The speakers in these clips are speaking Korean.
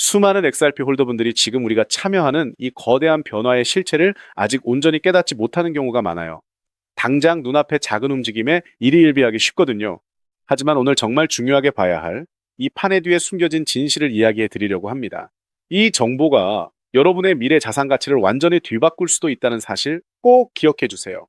수많은 XRP 홀더분들이 지금 우리가 참여하는 이 거대한 변화의 실체를 아직 온전히 깨닫지 못하는 경우가 많아요. 당장 눈앞의 작은 움직임에 일희일비하기 쉽거든요. 하지만 오늘 정말 중요하게 봐야 할 이 판에 뒤에 숨겨진 진실을 이야기해 드리려고 합니다. 이 정보가 여러분의 미래 자산 가치를 완전히 뒤바꿀 수도 있다는 사실 꼭 기억해 주세요.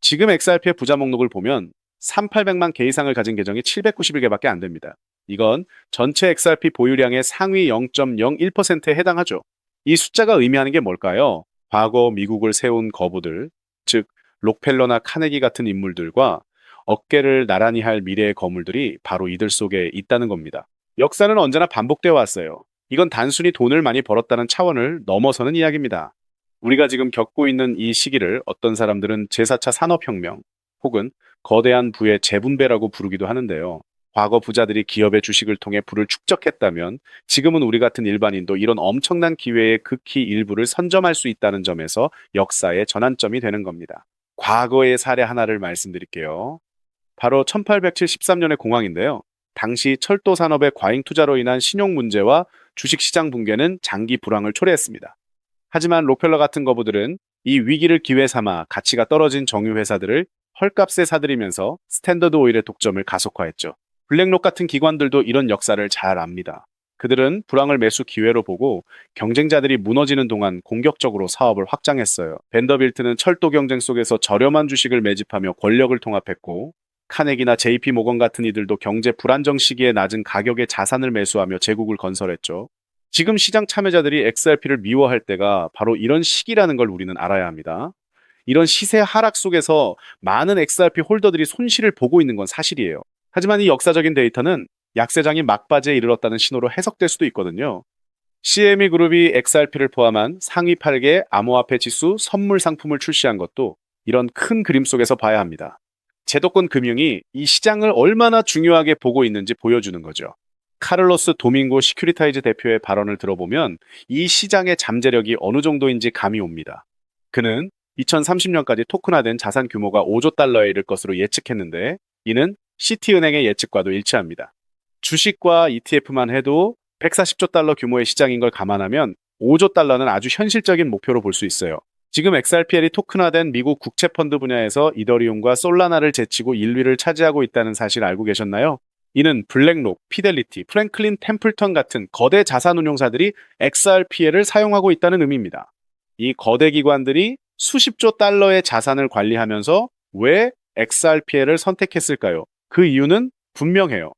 지금 XRP의 부자 목록을 보면 3,800만 개 이상을 가진 계정이 791개밖에 안 됩니다. 이건 전체 XRP 보유량의 상위 0.01%에 해당하죠. 이 숫자가 의미하는 게 뭘까요? 과거 미국을 세운 거부들, 즉 록펠러나 카네기 같은 인물들과 어깨를 나란히 할 미래의 거물들이 바로 이들 속에 있다는 겁니다. 역사는 언제나 반복되어 왔어요. 이건 단순히 돈을 많이 벌었다는 차원을 넘어서는 이야기입니다. 우리가 지금 겪고 있는 이 시기를 어떤 사람들은 제4차 산업혁명 혹은 거대한 부의 재분배라고 부르기도 하는데요. 과거 부자들이 기업의 주식을 통해 부를 축적했다면 지금은 우리 같은 일반인도 이런 엄청난 기회의 극히 일부를 선점할 수 있다는 점에서 역사의 전환점이 되는 겁니다. 과거의 사례 하나를 말씀드릴게요. 바로 1873년의 공황인데요. 당시 철도 산업의 과잉 투자로 인한 신용 문제와 주식시장 붕괴는 장기 불황을 초래했습니다. 하지만 록펠러 같은 거부들은 이 위기를 기회 삼아 가치가 떨어진 정유 회사들을 헐값에 사들이면서 스탠더드 오일의 독점을 가속화했죠. 블랙록 같은 기관들도 이런 역사를 잘 압니다. 그들은 불황을 매수 기회로 보고 경쟁자들이 무너지는 동안 공격적으로 사업을 확장했어요. 벤더빌트는 철도 경쟁 속에서 저렴한 주식을 매집하며 권력을 통합했고, 카네기나 JP 모건 같은 이들도 경제 불안정 시기에 낮은 가격의 자산을 매수하며 제국을 건설했죠. 지금 시장 참여자들이 XRP를 미워할 때가 바로 이런 시기라는 걸 우리는 알아야 합니다. 이런 시세 하락 속에서 많은 XRP 홀더들이 손실을 보고 있는 건 사실이에요. 하지만 이 역사적인 데이터는 약세장이 막바지에 이르렀다는 신호로 해석될 수도 있거든요. CME 그룹이 XRP를 포함한 상위 8개 암호화폐 지수 선물 상품을 출시한 것도 이런 큰 그림 속에서 봐야 합니다. 제도권 금융이 이 시장을 얼마나 중요하게 보고 있는지 보여주는 거죠. 카를로스 도밍고 시큐리타이즈 대표의 발언을 들어보면 이 시장의 잠재력이 어느 정도인지 감이 옵니다. 그는 2030년까지 토큰화된 자산 규모가 5조 달러에 이를 것으로 예측했는데, 이는 시티은행의 예측과도 일치합니다. 주식과 ETF만 해도 140조 달러 규모의 시장인 걸 감안하면 5조 달러는 아주 현실적인 목표로 볼 수 있어요. 지금 XRPL이 토큰화된 미국 국채 펀드 분야에서 이더리움과 솔라나를 제치고 1위를 차지하고 있다는 사실 알고 계셨나요? 이는 블랙록, 피델리티, 프랭클린 템플턴 같은 거대 자산 운용사들이 XRPL을 사용하고 있다는 의미입니다. 이 거대 기관들이 수십조 달러의 자산을 관리하면서 왜 XRPL을 선택했을까요? 그 이유는 분명해요.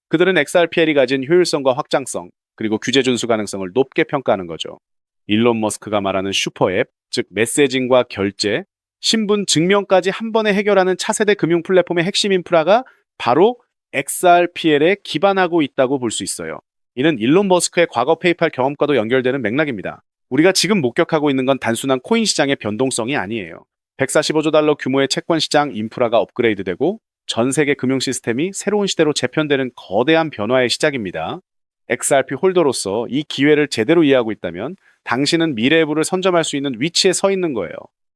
그들은 XRPL이 가진 효율성과 확장성, 그리고 규제 준수 가능성을 높게 평가하는 거죠. 일론 머스크가 말하는 슈퍼앱, 즉 메시징과 결제, 신분 증명까지 한 번에 해결하는 차세대 금융 플랫폼의 핵심 인프라가 바로 XRPL에 기반하고 있다고 볼 수 있어요. 이는 일론 머스크의 과거 페이팔 경험과도 연결되는 맥락입니다. 우리가 지금 목격하고 있는 건 단순한 코인 시장의 변동성이 아니에요. 145조 달러 규모의 채권 시장 인프라가 업그레이드되고 전 세계 금융 시스템이 새로운 시대로 재편되는 거대한 변화의 시작입니다. XRP 홀더로서 이 기회를 제대로 이해하고 있다면 당신은 미래의 부를 선점할 수 있는 위치에 서 있는 거예요.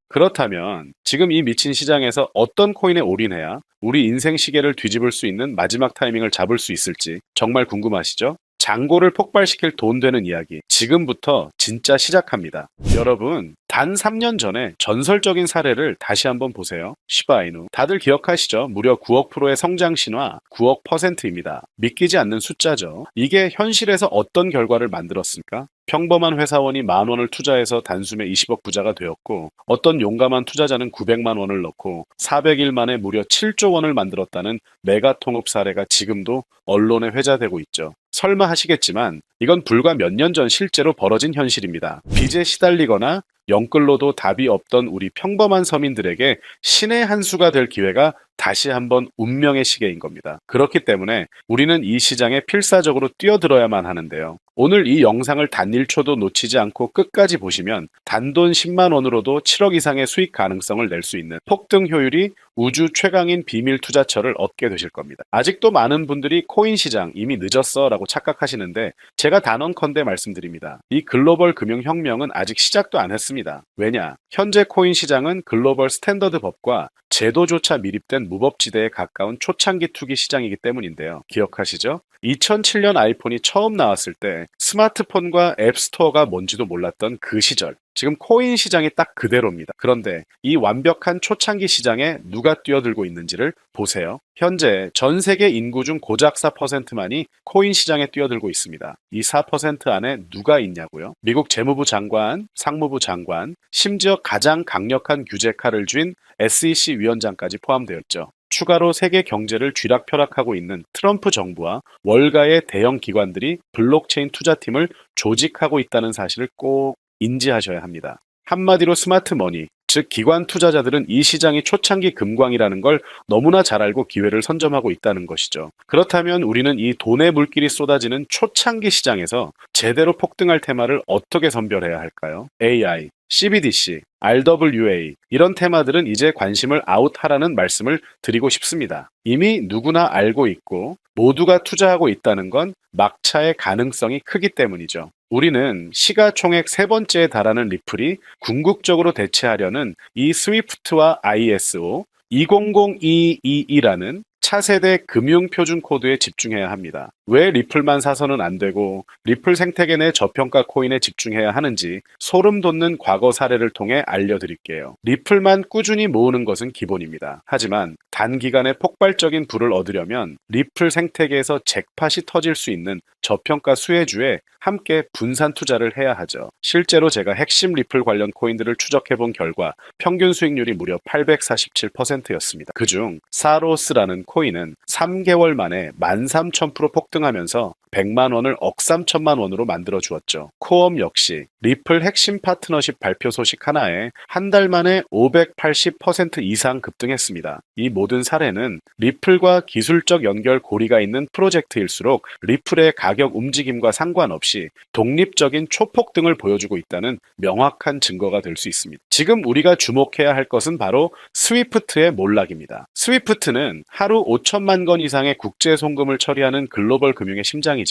그렇다면 지금 이 미친 시장에서 어떤 코인에 올인해야 우리 인생 시계를 뒤집을 수 있는 마지막 타이밍을 잡을 수 있을지 정말 궁금하시죠? 잔고를 폭발시킬 돈 되는 이야기 지금부터 진짜 시작합니다. 여러분, 단 3년 전에 전설적인 사례를 다시 한번 보세요. 시바이누. 다들 기억하시죠? 무려 9억 프로의 성장 신화, 9억 %입니다. 믿기지 않는 숫자죠. 이게 현실에서 어떤 결과를 만들었습니까? 평범한 회사원이 10,000원을 투자해서 단숨에 20억 부자가 되었고, 어떤 용감한 투자자는 900만 원을 넣고 400일 만에 무려 7조 원을 만들었다는 메가 통업 사례가 지금도 언론에 회자되고 있죠. 설마 하시겠지만 이건 불과 몇 년 전 실제로 벌어진 현실입니다. 빚에 시달리거나 영끌로도 답이 없던 우리 평범한 서민들에게 신의 한 수가 될 기회가 다시 한번 운명의 시계인 겁니다. 그렇기 때문에 우리는 이 시장에 필사적으로 뛰어들어야만 하는데요. 오늘 이 영상을 단 1초도 놓치지 않고 끝까지 보시면 단돈 10만 원으로도 7억 이상의 수익 가능성을 낼 수 있는 폭등 효율이 우주 최강인 비밀 투자처를 얻게 되실 겁니다. 아직도 많은 분들이 코인 시장 이미 늦었어 라고 착각하시는데 제가 단언컨대 말씀드립니다. 이 글로벌 금융혁명은 아직 시작도 안 했습니다. 왜냐? 현재 코인 시장은 글로벌 스탠더드 법과 제도조차 미립된 무법지대에 가까운 초창기 투기 시장이기 때문인데요. 기억하시죠? 2007년 아이폰이 처음 나왔을 때 스마트폰과 앱스토어가 뭔지도 몰랐던 그 시절. 지금 코인 시장이 딱 그대로입니다. 그런데 이 완벽한 초창기 시장에 누가 뛰어들고 있는지를 보세요. 현재 전 세계 인구 중 고작 4%만이 코인 시장에 뛰어들고 있습니다. 이 4% 안에 누가 있냐고요? 미국 재무부 장관, 상무부 장관, 심지어 가장 강력한 규제 칼을 쥔 SEC 위원장까지 포함되었죠. 추가로 세계 경제를 쥐락펴락하고 있는 트럼프 정부와 월가의 대형 기관들이 블록체인 투자팀을 조직하고 있다는 사실을 꼭 인지하셔야 합니다. 한마디로 스마트머니, 즉 기관 투자자들은 이 시장이 초창기 금광이라는 걸 너무나 잘 알고 기회를 선점하고 있다는 것이죠. 그렇다면 우리는 이 돈의 물길이 쏟아지는 초창기 시장에서 제대로 폭등할 테마를 어떻게 선별해야 할까요? AI, CBDC, RWA 이런 테마들은 이제 관심을 아웃하라는 말씀을 드리고 싶습니다. 이미 누구나 알고 있고 모두가 투자하고 있다는 건 막차의 가능성이 크기 때문이죠. 우리는 시가총액 세 번째에 달하는 리플이 궁극적으로 대체하려는 이 스위프트와 ISO 200222라는 차세대 금융표준 코드에 집중해야 합니다. 왜 리플만 사서는 안 되고 리플 생태계 내 저평가 코인에 집중해야 하는지 소름 돋는 과거 사례를 통해 알려드릴게요. 리플만 꾸준히 모으는 것은 기본입니다. 하지만 단기간에 폭발적인 부를 얻으려면 리플 생태계에서 잭팟이 터질 수 있는 저평가 수혜주에 함께 분산 투자를 해야 하죠. 실제로 제가 핵심 리플 관련 코인들을 추적해본 결과 평균 수익률이 무려 847%였습니다. 그중 사로스라는 코인은 3개월 만에 13,000% 폭등하면서 100만 원을 억삼천만 원으로 만들어 주었죠. 코엄 역시 리플 핵심 파트너십 발표 소식 하나에 한 달 만에 580% 이상 급등했습니다. 이 모든 사례는 리플과 기술적 연결 고리가 있는 프로젝트일수록 리플의 가격 움직임과 상관없이 독립적인 초폭등을 보여주고 있다는 명확한 증거가 될 수 있습니다. 지금 우리가 주목해야 할 것은 바로 스위프트의 몰락입니다. 스위프트는 하루 5천만 건 이상의 국제 송금을 처리하는 글로벌 금융의 심장이지만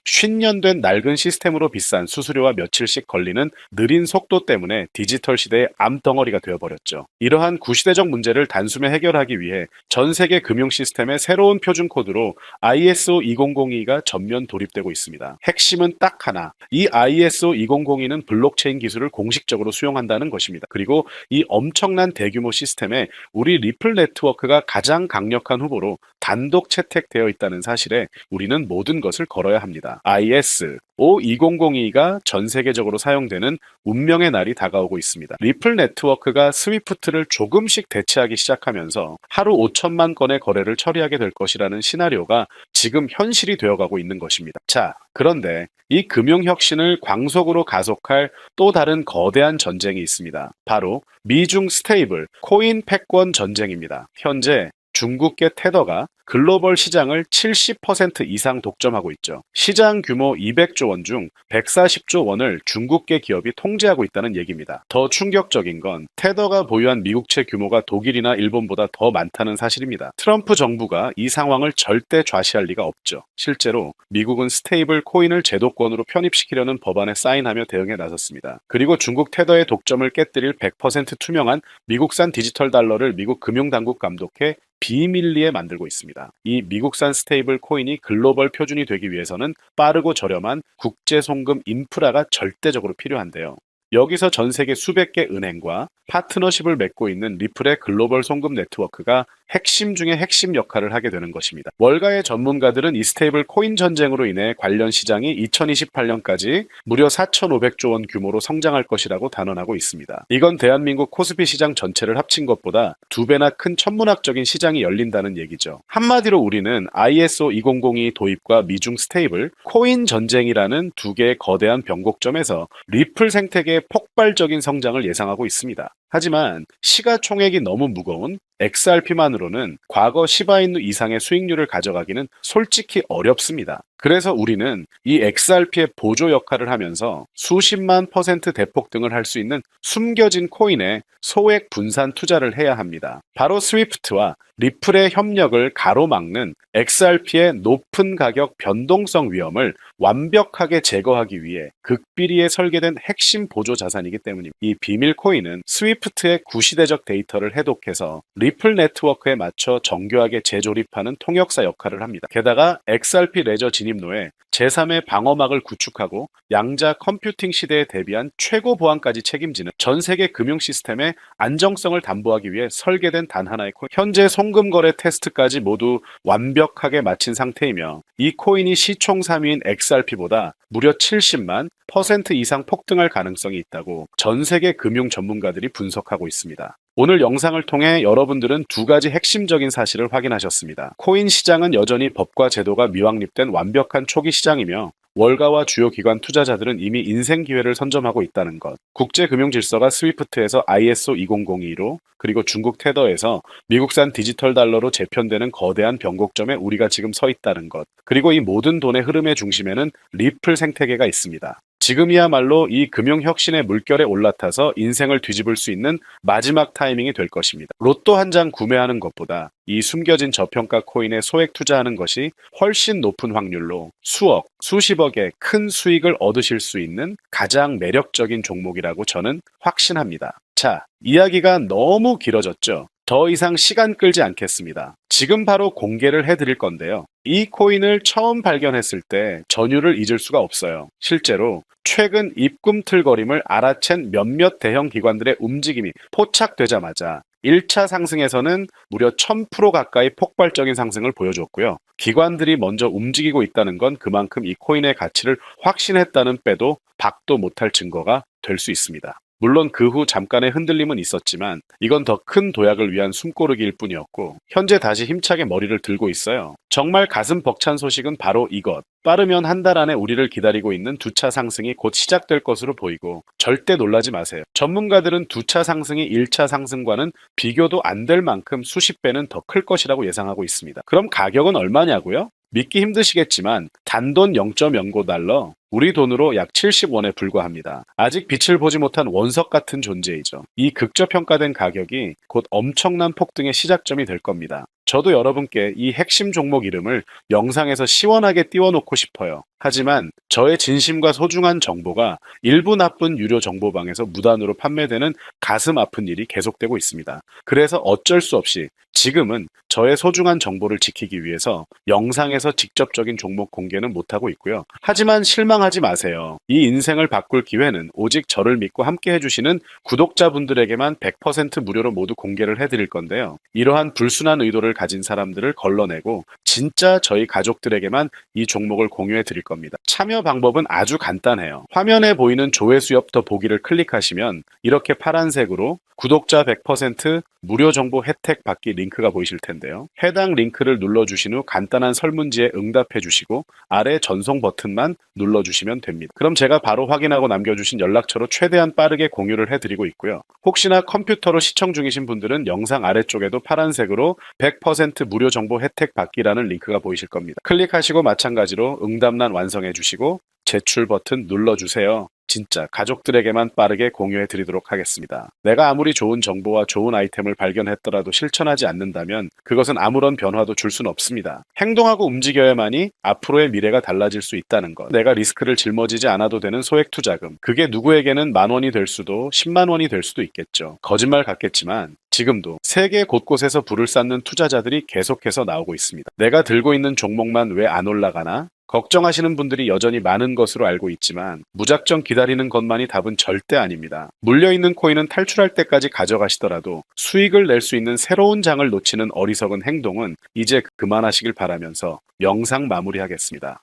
50년 된 낡은 시스템으로 비싼 수수료와 며칠씩 걸리는 느린 속도 때문에 디지털 시대의 암덩어리가 되어버렸죠. 이러한 구시대적 문제를 단숨에 해결하기 위해 전 세계 금융 시스템의 새로운 표준 코드로 ISO 2002가 전면 도입되고 있습니다. 핵심은 딱 하나, 이 ISO 2002는 블록체인 기술을 공식적으로 수용한다는 것입니다. 그리고 이 엄청난 대규모 시스템에 우리 리플 네트워크가 가장 강력한 후보로 단독 채택되어 있다는 사실에 우리는 모든 것을 걸어야 합니다. ISO 2002가 전 세계적으로 사용되는 운명의 날이 다가오고 있습니다. 리플 네트워크가 스위프트를 조금씩 대체하기 시작하면서 하루 5천만 건의 거래를 처리하게 될 것이라는 시나리오가 지금 현실이 되어가고 있는 것입니다. 자, 그런데 이 금융혁신을 광속으로 가속할 또 다른 거대한 전쟁이 있습니다. 바로 미중 스테이블 코인 패권 전쟁입니다. 현재 중국계 테더가 글로벌 시장을 70% 이상 독점하고 있죠. 시장 규모 200조 원 중 140조 원을 중국계 기업이 통제하고 있다는 얘기입니다. 더 충격적인 건 테더가 보유한 미국채 규모가 독일이나 일본보다 더 많다는 사실입니다. 트럼프 정부가 이 상황을 절대 좌시할 리가 없죠. 실제로 미국은 스테이블 코인을 제도권으로 편입시키려는 법안에 사인하며 대응에 나섰습니다. 그리고 중국 테더의 독점을 깨뜨릴 100% 투명한 미국산 디지털 달러를 미국 금융당국 감독해 비밀리에 만들고 있습니다. 이 미국산 스테이블 코인이 글로벌 표준이 되기 위해서는 빠르고 저렴한 국제 송금 인프라가 절대적으로 필요한데요. 여기서 전 세계 수백 개 은행과 파트너십을 맺고 있는 리플의 글로벌 송금 네트워크가 핵심 중의 핵심 역할을 하게 되는 것입니다. 월가의 전문가들은 이 스테이블 코인 전쟁으로 인해 관련 시장이 2028년까지 무려 4,500조 원 규모로 성장할 것이라고 단언하고 있습니다. 이건 대한민국 코스피 시장 전체를 합친 것보다 2배나 큰 천문학적인 시장이 열린다는 얘기죠. 한마디로 우리는 ISO 2002 도입과 미중 스테이블, 코인 전쟁이라는 두 개의 거대한 변곡점에서 리플 생태계의 폭발적인 성장을 예상하고 있습니다. 하지만 시가총액이 너무 무거운 XRP만으로는 과거 시바이누 이상의 수익률을 가져가기는 솔직히 어렵습니다. 그래서 우리는 이 XRP의 보조 역할을 하면서 수십만 % 대폭등을 할 수 있는 숨겨진 코인에 소액 분산 투자를 해야 합니다. 바로 스위프트와 리플의 협력을 가로막는 XRP의 높은 가격 변동성 위험을 완벽하게 제거하기 위해 극비리에 설계된 핵심 보조 자산이기 때문입니다. 이 비밀 코인은 스위프트의 구시대적 데이터를 해독해서 리플 네트워크에 맞춰 정교하게 재조립하는 통역사 역할을 합니다. 게다가 XRP 레저 진입로에 제3의 방어막을 구축하고 양자 컴퓨팅 시대에 대비한 최고 보안까지 책임지는 전 세계 금융 시스템의 안정성을 담보하기 위해 설계된 단 하나의 코인. 현재 송금 거래 테스트까지 모두 완벽하게 마친 상태이며 이 코인이 시총 3위인 XRP보다 무려 70만 % 이상 폭등할 가능성이 있다고 전 세계 금융 전문가들이 분석하고 있습니다. 오늘 영상을 통해 여러분들은 두 가지 핵심적인 사실을 확인하셨습니다. 코인 시장은 여전히 법과 제도가 미확립된 완벽한 초기 시장이며 월가와 주요 기관 투자자들은 이미 인생 기회를 선점하고 있다는 것. 국제 금융 질서가 스위프트에서 ISO 20022로 그리고 중국 테더에서 미국산 디지털 달러로 재편되는 거대한 변곡점에 우리가 지금 서 있다는 것. 그리고 이 모든 돈의 흐름의 중심에는 리플 생태계가 있습니다. 지금이야말로 이 금융혁신의 물결에 올라타서 인생을 뒤집을 수 있는 마지막 타이밍이 될 것입니다. 로또 한 장 구매하는 것보다 이 숨겨진 저평가 코인에 소액 투자하는 것이 훨씬 높은 확률로 수억, 수십억의 큰 수익을 얻으실 수 있는 가장 매력적인 종목이라고 저는 확신합니다. 자, 이야기가 너무 길어졌죠? 더 이상 시간 끌지 않겠습니다. 지금 바로 공개를 해드릴 건데요. 이 코인을 처음 발견했을 때 전율을 잊을 수가 없어요. 실제로 최근 입꿈틀거림을 알아챈 몇몇 대형 기관들의 움직임이 포착되자마자 1차 상승에서는 무려 1000% 가까이 폭발적인 상승을 보여줬고요. 기관들이 먼저 움직이고 있다는 건 그만큼 이 코인의 가치를 확신했다는 빼도 박도 못할 증거가 될 수 있습니다. 물론 그 후 잠깐의 흔들림은 있었지만 이건 더 큰 도약을 위한 숨고르기일 뿐이었고 현재 다시 힘차게 머리를 들고 있어요. 정말 가슴 벅찬 소식은 바로 이것. 빠르면 한 달 안에 우리를 기다리고 있는 2차 상승이 곧 시작될 것으로 보이고 절대 놀라지 마세요. 전문가들은 2차 상승이 1차 상승과는 비교도 안 될 만큼 수십 배는 더 클 것이라고 예상하고 있습니다. 그럼 가격은 얼마냐고요? 믿기 힘드시겠지만 단돈 0.09달러, 우리 돈으로 약 70원에 불과합니다. 아직 빛을 보지 못한 원석 같은 존재이죠. 이 극저평가된 가격이 곧 엄청난 폭등의 시작점이 될 겁니다. 저도 여러분께 이 핵심 종목 이름을 영상에서 시원하게 띄워놓고 싶어요. 하지만 저의 진심과 소중한 정보가 일부 나쁜 유료 정보방에서 무단으로 판매되는 가슴 아픈 일이 계속되고 있습니다. 그래서 어쩔 수 없이 지금은 저의 소중한 정보를 지키기 위해서 영상에서 직접적인 종목 공개는 못하고 있고요. 하지만 실망하지 마세요. 이 인생을 바꿀 기회는 오직 저를 믿고 함께 해주시는 구독자분들에게만 100% 무료로 모두 공개를 해드릴 건데요. 이러한 불순한 의도를 가진 사람들을 걸러내고 진짜 저희 가족들에게만 이 종목을 공유해 드릴 겁니다. 참여 방법은 아주 간단해요. 화면에 보이는 조회수 더 보기를 클릭하시면 이렇게 파란색으로 구독자 100% 무료 정보 혜택 받기 링크가 보이실 텐데요. 해당 링크를 눌러주신 후 간단한 설문지에 응답해 주시고 아래 전송 버튼만 눌러주시면 됩니다. 그럼 제가 바로 확인하고 남겨주신 연락처로 최대한 빠르게 공유를 해드리고 있고요. 혹시나 컴퓨터로 시청 중이신 분들은 영상 아래쪽에도 파란색으로 100% 무료 정보 혜택 받기라는 링크가 보이실 겁니다. 클릭하시고 마찬가지로 응답란 완성해 주시고 제출 버튼 눌러주세요. 진짜 가족들에게만 빠르게 공유해 드리도록 하겠습니다. 내가 아무리 좋은 정보와 좋은 아이템을 발견했더라도 실천하지 않는다면 그것은 아무런 변화도 줄 수는 없습니다. 행동하고 움직여야만이 앞으로의 미래가 달라질 수 있다는 것. 내가 리스크를 짊어지지 않아도 되는 소액 투자금. 그게 누구에게는 10,000원이 될 수도 100,000원이 될 수도 있겠죠. 거짓말 같겠지만 지금도 세계 곳곳에서 불을 쌓는 투자자들이 계속해서 나오고 있습니다. 내가 들고 있는 종목만 왜 안 올라가나? 걱정하시는 분들이 여전히 많은 것으로 알고 있지만 무작정 기다리는 것만이 답은 절대 아닙니다. 물려있는 코인은 탈출할 때까지 가져가시더라도 수익을 낼 수 있는 새로운 장을 놓치는 어리석은 행동은 이제 그만하시길 바라면서 영상 마무리하겠습니다.